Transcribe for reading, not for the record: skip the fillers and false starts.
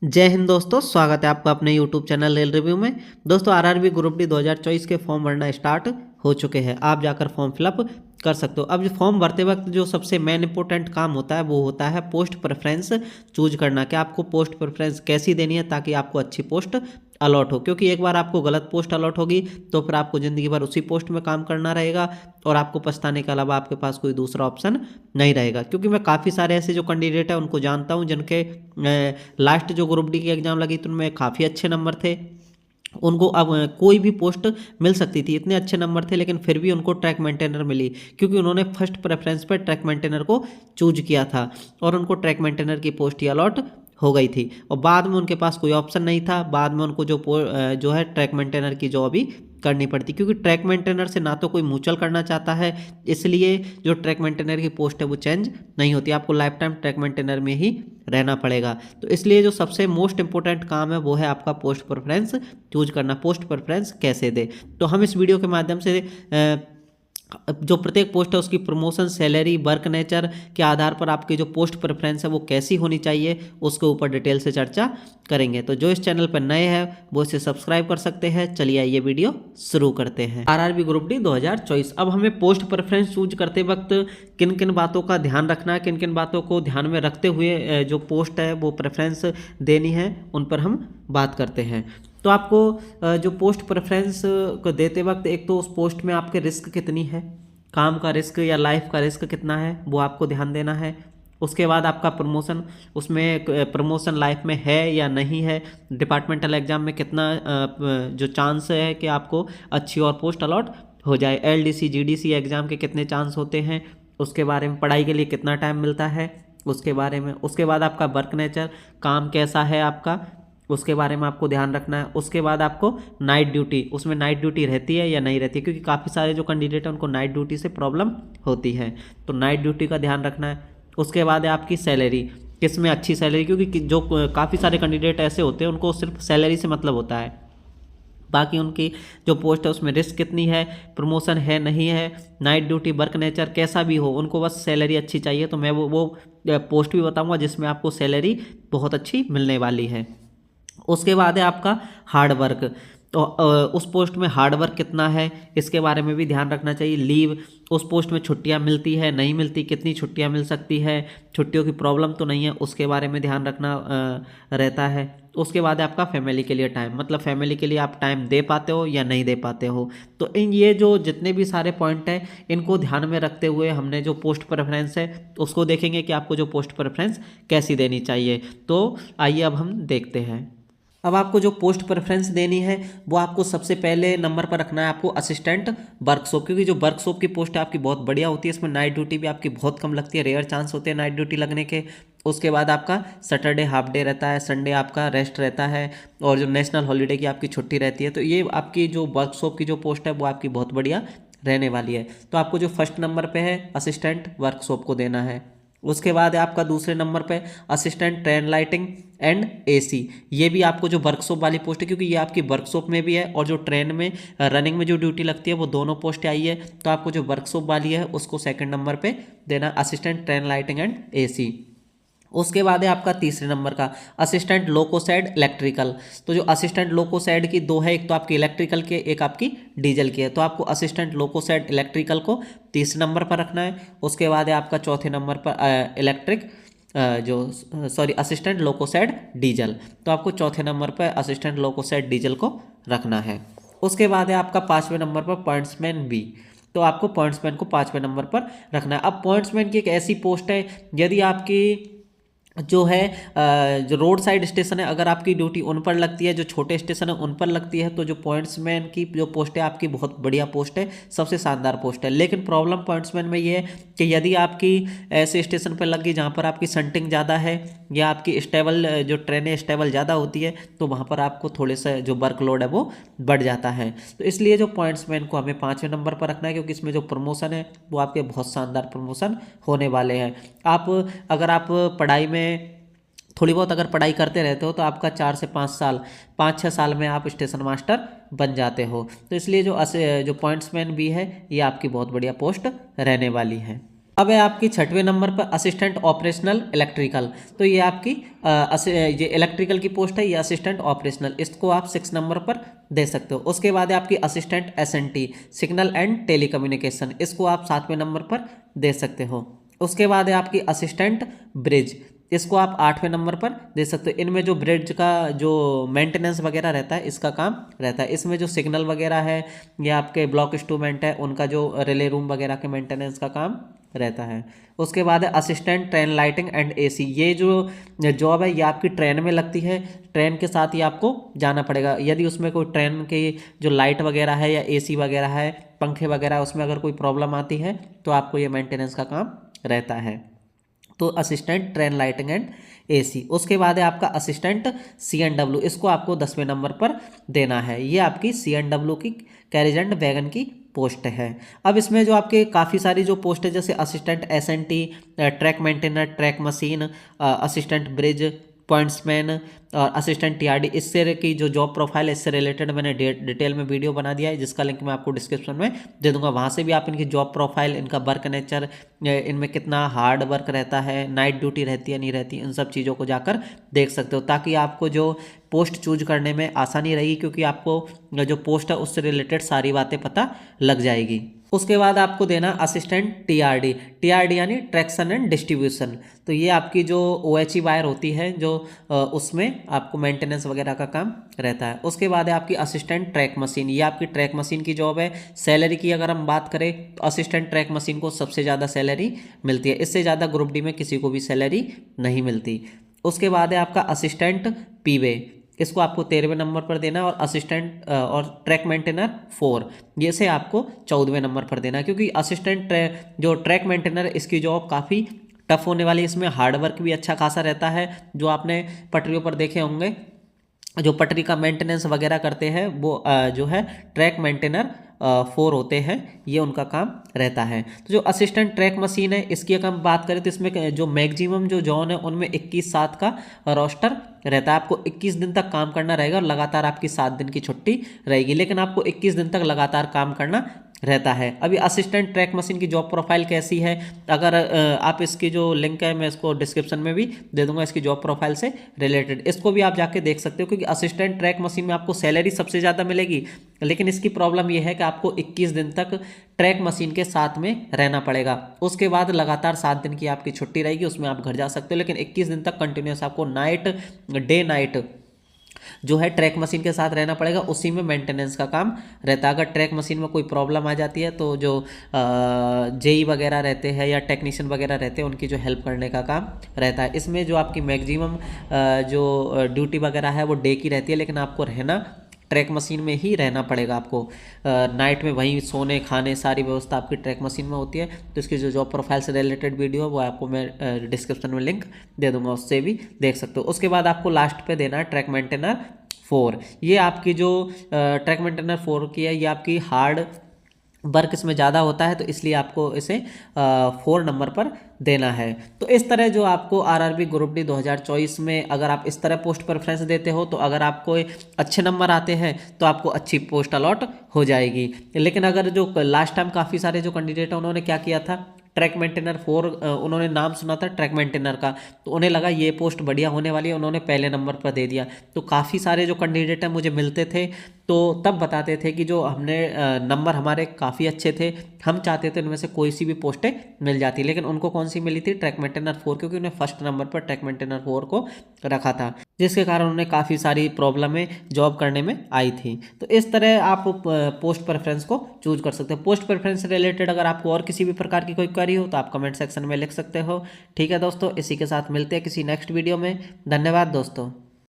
जय हिंद दोस्तों, स्वागत है आपका अपने YouTube चैनल रेल रिव्यू में। दोस्तों आरआरबी ग्रुप डी 2024 के फॉर्म भरना स्टार्ट हो चुके हैं। आप जाकर फॉर्म फिलअप कर सकते हो। अब जो फॉर्म भरते वक्त जो सबसे मेन इंपॉर्टेंट काम होता है वो होता है पोस्ट प्रेफरेंस चूज करना कि आपको पोस्ट प्रेफरेंस कैसी देनी है ताकि आपको अच्छी पोस्ट अलॉट हो। क्योंकि एक बार आपको गलत पोस्ट अलॉट होगी तो फिर आपको ज़िंदगी भर उसी पोस्ट में काम करना रहेगा और आपको पछताने के अलावा आपके पास कोई दूसरा ऑप्शन नहीं रहेगा। क्योंकि मैं काफ़ी सारे ऐसे जो कैंडिडेट हैं उनको जानता हूं जिनके लास्ट जो ग्रुप डी की एग्ज़ाम लगी तो उनमें काफ़ी अच्छे नंबर थे। उनको अब कोई भी पोस्ट मिल सकती थी, इतने अच्छे नंबर थे, लेकिन फिर भी उनको ट्रैक मेंटेनर मिली क्योंकि उन्होंने फर्स्ट प्रेफरेंस पर ट्रैक मेंटेनर को चूज किया था और उनको ट्रैक मेंटेनर की पोस्ट ही अलॉट हो गई थी। और बाद में उनके पास कोई ऑप्शन नहीं था, बाद में उनको जो है ट्रैक मेंटेनर की जॉब ही करनी पड़ती क्योंकि ट्रैक मेंटेनर से ना तो कोई म्यूचुअल करना चाहता है, इसलिए जो ट्रैक मेंटेनर की पोस्ट है वो चेंज नहीं होती, आपको लाइफ टाइम ट्रैक मेंटेनर में ही रहना पड़ेगा। तो इसलिए जो सबसे मोस्ट इंपॉर्टेंट काम है वो है आपका पोस्ट प्रेफरेंस चूज करना। पोस्ट प्रेफरेंस कैसे दे, तो हम इस वीडियो के माध्यम से जो प्रत्येक पोस्ट है उसकी प्रमोशन, सैलरी, वर्क नेचर के आधार पर आपकी जो पोस्ट प्रेफरेंस है वो कैसी होनी चाहिए उसके ऊपर डिटेल से चर्चा करेंगे। तो जो इस चैनल पर नए हैं वो इसे सब्सक्राइब कर सकते हैं। चलिए ये वीडियो शुरू करते हैं। RRB group D 2024। अब हमें पोस्ट प्रेफरेंस चूज करते वक्त किन किन बातों का ध्यान रखना है, किन किन बातों को ध्यान में रखते हुए जो पोस्ट है वो प्रेफरेंस देनी है, उन पर हम बात करते हैं। तो आपको जो पोस्ट प्रेफरेंस को देते वक्त एक तो उस पोस्ट में आपके रिस्क कितनी है, काम का रिस्क या लाइफ का रिस्क कितना है वो आपको ध्यान देना है। उसके बाद आपका प्रमोशन, उसमें प्रमोशन लाइफ में है या नहीं है, डिपार्टमेंटल एग्जाम में कितना जो चांस है कि आपको अच्छी और पोस्ट अलॉट हो जाए, एलडीसी जीडीसी एग्जाम के कितने चांस होते हैं, उसके बारे में, पढ़ाई के लिए कितना टाइम मिलता है उसके बारे में। उसके बाद आपका वर्क नेचर, काम कैसा है आपका, उसके बारे में आपको ध्यान रखना है। उसके बाद आपको नाइट ड्यूटी, उसमें नाइट ड्यूटी रहती है या नहीं रहती है, क्योंकि काफ़ी सारे जो कैंडिडेट हैं उनको नाइट ड्यूटी से प्रॉब्लम होती है, तो नाइट ड्यूटी का ध्यान रखना है। उसके बाद है आपकी सैलरी, किस में अच्छी सैलरी, क्योंकि जो काफ़ी सारे कैंडिडेट ऐसे होते हैं उनको सिर्फ सैलरी से मतलब होता है, बाकी उनकी जो पोस्ट है उसमें रिस्क कितनी है, प्रमोशन है नहीं है, नाइट ड्यूटी, वर्क नेचर कैसा भी हो, उनको बस सैलरी अच्छी चाहिए। तो मैं वो पोस्ट भी बताऊंगा जिसमें आपको सैलरी बहुत अच्छी मिलने वाली है। उसके बाद है आपका हार्ड वर्क, तो उस पोस्ट में हार्ड वर्क कितना है इसके बारे में भी ध्यान रखना चाहिए। लीव, उस पोस्ट में छुट्टियां मिलती है नहीं मिलती, कितनी छुट्टियां मिल सकती है, छुट्टियों की प्रॉब्लम तो नहीं है, उसके बारे में ध्यान रखना रहता है। उसके बाद है आपका फैमिली के लिए टाइम, मतलब फैमिली के लिए आप टाइम दे पाते हो या नहीं दे पाते हो। तो इन ये जो जितने भी सारे पॉइंट हैं इनको ध्यान में रखते हुए हमने जो पोस्ट प्रेफरेंस है उसको देखेंगे कि आपको जो पोस्ट प्रेफरेंस कैसी देनी चाहिए। तो आइए अब हम देखते हैं। अब आपको जो पोस्ट प्रेफरेंस देनी है वो आपको सबसे पहले नंबर पर रखना है आपको असिस्टेंट वर्कशॉप, क्योंकि जो वर्कशॉप की पोस्ट है आपकी बहुत बढ़िया होती है, इसमें नाइट ड्यूटी भी आपकी बहुत कम लगती है, रेयर चांस होते हैं नाइट ड्यूटी लगने के। उसके बाद आपका सैटरडे हाफ डे रहता है, संडे आपका रेस्ट रहता है और जो नेशनल हॉलीडे की आपकी छुट्टी रहती है। तो ये आपकी जो वर्कशॉप की जो पोस्ट है वो आपकी बहुत बढ़िया रहने वाली है। तो आपको जो फर्स्ट नंबर पे है असिस्टेंट वर्कशॉप को देना है। उसके बाद है आपका दूसरे नंबर पे assistant train lighting and AC, ये भी आपको जो वर्कशॉप वाली पोस्ट है, क्योंकि ये आपकी वर्कशॉप में भी है और जो ट्रेन में रनिंग में जो ड्यूटी लगती है वो दोनों पोस्ट आई है। तो आपको जो वर्कशॉप वाली है उसको सेकंड नंबर पे देना, assistant train lighting and AC. उसके बाद है आपका तीसरे नंबर का असिस्टेंट लोकोसाइड इलेक्ट्रिकल। तो जो असिस्टेंट लोकोसाइड की दो है, एक तो आपकी इलेक्ट्रिकल की, एक आपकी डीजल की है, तो आपको असिस्टेंट लोकोसाइड इलेक्ट्रिकल को तीसरे नंबर पर रखना है। उसके बाद है आपका चौथे नंबर पर असिस्टेंट लोकोसाइड डीजल, तो आपको चौथे नंबर पर असिस्टेंट लोकोसाइड डीजल को रखना है। उसके बाद है आपका पाँचवें नंबर पर पॉइंट्समैन बी, तो आपको पॉइंट्समैन को पाँचवें नंबर पर रखना है। अब पॉइंट्समैन की एक ऐसी पोस्ट है, यदि आपकी जो है जो रोड साइड स्टेशन है अगर आपकी ड्यूटी उन पर लगती है, जो छोटे स्टेशन है उन पर लगती है, तो जो पॉइंट्समैन की जो पोस्ट है आपकी बहुत बढ़िया पोस्ट है, सबसे शानदार पोस्ट है। लेकिन प्रॉब्लम पॉइंट्समैन में ये है कि यदि आपकी ऐसे स्टेशन पर लगी जहाँ पर आपकी संटिंग ज़्यादा है या आपकी स्टेबल जो ट्रेनें स्टेबल ज़्यादा होती है, तो वहाँ पर आपको थोड़े सा जो वर्कलोड है वो बढ़ जाता है। तो इसलिए जो पॉइंट्समैन को हमें पाँचवें नंबर पर रखना है, क्योंकि इसमें जो प्रमोशन है वो आपके बहुत शानदार प्रमोशन होने वाले हैं। अगर आप पढ़ाई में थोड़ी बहुत अगर पढ़ाई करते रहते हो तो आपका 4 से 5 साल, 5-6 साल में आप स्टेशन मास्टर बन जाते हो। तो इसलिए जो पॉइंट्समैन भी है ये आपकी बहुत बढ़िया पोस्ट रहने वाली है। अब है आपकी 6वें नंबर पर असिस्टेंट ऑपरेशनल इलेक्ट्रिकल। तो ये आपकी ये इलेक्ट्रिकल की पोस्ट है, ये असिस्टेंट ऑपरेशनल, इसको आप 6 नंबर पर दे सकते हो। उसके बाद है आपकी assistant SNT signal and telecommunication, इसको आप 7वें नंबर पर दे सकते हो। उसके बाद है आपकी असिस्टेंट ब्रिज, इसको आप 8वें नंबर पर दे सकते हो। इनमें जो ब्रिज का जो मेंटेनेंस वगैरह रहता है इसका काम रहता है। इसमें जो सिग्नल वगैरह है या आपके ब्लॉक इंस्ट्रूमेंट है उनका जो रिले रूम वगैरह के मेंटेनेंस का काम रहता है। उसके बाद है assistant train lighting and AC, ये जो जॉब है ये आपकी ट्रेन में लगती है, ट्रेन के साथ ही आपको जाना पड़ेगा। यदि उसमें कोई ट्रेन की जो लाइट वगैरह है या एसी वगैरह है, पंखे वगैरह, उसमें अगर कोई प्रॉब्लम आती है तो आपको ये मेंटेनेंस का काम रहता है। तो assistant train lighting and AC. उसके बाद है आपका असिस्टेंट CNW, इसको आपको 10वें नंबर पर देना है। ये आपकी CNW की कैरेज एंड वैगन की पोस्ट है। अब इसमें जो आपके काफ़ी सारी जो पोस्ट है जैसे assistant SNT, track maintainer, track machine, assistant bridge, pointsman और असिस्टेंट TRD, इससे की जो जॉब प्रोफाइल है इससे रिलेटेड मैंने डिटेल में वीडियो बना दिया है, जिसका लिंक मैं आपको डिस्क्रिप्शन में दे दूंगा। वहाँ से भी आप इनकी जॉब प्रोफाइल, इनका वर्क नेचर, इनमें कितना हार्ड वर्क रहता है, नाइट ड्यूटी रहती है नहीं रहती, इन सब चीज़ों को जाकर देख सकते हो, ताकि आपको जो पोस्ट चूज करने में आसानी रहेगी, क्योंकि आपको जो पोस्ट है उससे रिलेटेड सारी बातें पता लग जाएगी। उसके बाद आपको देना असिस्टेंट TRD यानी ट्रैक्शन एंड डिस्ट्रीब्यूशन। तो ये आपकी जो OHE वायर होती है जो उसमें आपको मेंटेनेंस वगैरह का काम रहता है। उसके बाद है आपकी असिस्टेंट ट्रैक मशीन, ये आपकी ट्रैक मशीन की जॉब है। सैलरी की अगर हम बात करें तो असिस्टेंट ट्रैक मशीन को सबसे ज़्यादा सैलरी मिलती है, इससे ज़्यादा ग्रुप डी में किसी को भी सैलरी नहीं मिलती। उसके बाद है आपका असिस्टेंट पीवे, इसको आपको 13वें नंबर पर देना, और असिस्टेंट और ट्रैक मेंटेनर 4, ये से आपको 14वें नंबर पर देना, क्योंकि असिस्टेंट जो ट्रैक मेंटेनर इसकी जॉब काफ़ी टफ होने वाली है। इसमें हार्ड वर्क भी अच्छा खासा रहता है। जो आपने पटरियों पर देखे होंगे जो पटरी का मेंटेनेंस वगैरह करते हैं वो जो है ट्रैक मेंटेनर 4 होते हैं, ये उनका काम रहता है। तो जो असिस्टेंट ट्रैक मशीन है इसकी अगर हम बात करें तो इसमें जो मैक्सिमम जो जॉन है उनमें 21/7 का रोस्टर रहता है। आपको 21 दिन तक काम करना रहेगा और लगातार आपकी 7 दिन की छुट्टी रहेगी, लेकिन आपको 21 दिन तक लगातार काम करना रहता है। अभी असिस्टेंट ट्रैक मशीन की जॉब प्रोफाइल कैसी है, अगर आप इसकी जो लिंक है मैं इसको डिस्क्रिप्शन में भी दे दूंगा इसकी जॉब प्रोफाइल से रिलेटेड, इसको भी आप जाके देख सकते हो। क्योंकि असिस्टेंट ट्रैक मशीन में आपको सैलरी सबसे ज़्यादा मिलेगी, लेकिन इसकी प्रॉब्लम यह है कि आपको 21 दिन तक ट्रैक मशीन के साथ में रहना पड़ेगा। उसके बाद लगातार 7 दिन की आपकी छुट्टी रहेगी, उसमें आप घर जा सकते हो, लेकिन 21 दिन तक कंटिन्यूस आपको डे नाइट जो है ट्रैक मशीन के साथ रहना पड़ेगा। उसी में मेंटेनेंस का काम रहता है। अगर ट्रैक मशीन में कोई प्रॉब्लम आ जाती है तो जो जेई वगैरह रहते हैं या टेक्नीशियन वगैरह रहते हैं उनकी जो हेल्प करने का काम रहता है। इसमें जो आपकी मैक्सिमम जो ड्यूटी वगैरह है वो डे की रहती है, लेकिन आपको रहना ट्रैक मशीन में ही रहना पड़ेगा। आपको नाइट में वहीं सोने खाने सारी व्यवस्था आपकी ट्रैक मशीन में होती है। तो इसकी जो जॉब प्रोफाइल से रिलेटेड वीडियो है वो आपको मैं डिस्क्रिप्शन में लिंक दे दूंगा, उससे भी देख सकते हो। उसके बाद आपको लास्ट पे देना है ट्रैक मेंटेनर 4। ये आपकी जो ट्रैक मेंटेनर 4 की है ये आपकी हार्ड वर्क इसमें ज़्यादा होता है, तो इसलिए आपको इसे 4 नंबर पर देना है। तो इस तरह जो आपको आरआरबी ग्रुप डी 2024 में अगर आप इस तरह पोस्ट प्रेफरेंस देते हो तो अगर आपको अच्छे नंबर आते हैं तो आपको अच्छी पोस्ट अलॉट हो जाएगी। लेकिन अगर जो लास्ट टाइम काफ़ी सारे जो कैंडिडेट हैं उन्होंने क्या किया था, ट्रैक मेंटेनर 4 उन्होंने नाम सुना था ट्रैक मेंटेनर का, तो उन्हें लगा ये पोस्ट बढ़िया होने वाली है, उन्होंने पहले नंबर पर दे दिया। तो काफ़ी सारे जो कैंडिडेट हैं मुझे मिलते थे तो तब बताते थे कि जो हमने नंबर हमारे काफ़ी अच्छे थे, हम चाहते थे उनमें से कोई सी भी पोस्टें मिल जाती, लेकिन उनको कौन सी मिली थी, ट्रैक मेंटेनर 4, क्योंकि उन्हें फर्स्ट नंबर पर ट्रैक मेंटेनर 4 को रखा था, जिसके कारण उन्हें काफ़ी सारी प्रॉब्लमें जॉब करने में आई थी। तो इस तरह आप पोस्ट प्रेफरेंस को चूज कर सकते हो। पोस्ट प्रेफरेंस से रिलेटेड अगर आपको और किसी भी प्रकार की कोई क्वेरी हो तो आप कमेंट सेक्शन में लिख सकते हो। ठीक है दोस्तों, इसी के साथ मिलते हैं किसी नेक्स्ट वीडियो में। धन्यवाद दोस्तों।